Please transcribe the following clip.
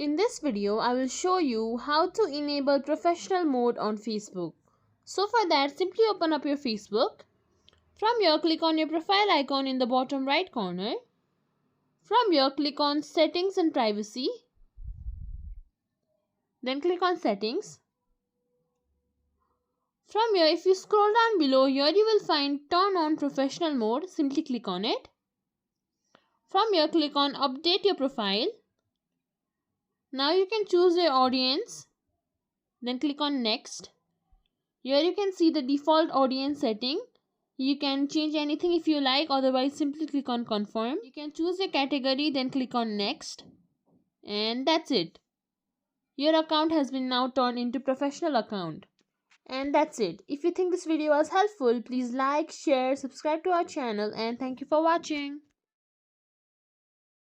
In this video, I will show you how to enable professional mode on Facebook. So for that, simply open up your Facebook. From here, click on your profile icon in the bottom right corner. From here, click on Settings and Privacy. Then click on Settings. From here, if you scroll down below, here you will find Turn on Professional Mode. Simply click on it. From here, click on Update your profile. Now you can choose your audience. Then click on Next. Here you can see the default audience setting. You can change anything if you like, otherwise simply click on Confirm. You can choose a category, then click on Next. And that's it. Your account has been now turned into professional account. And that's it. If you think this video was helpful, please like, share, subscribe to our channel, and thank you for watching.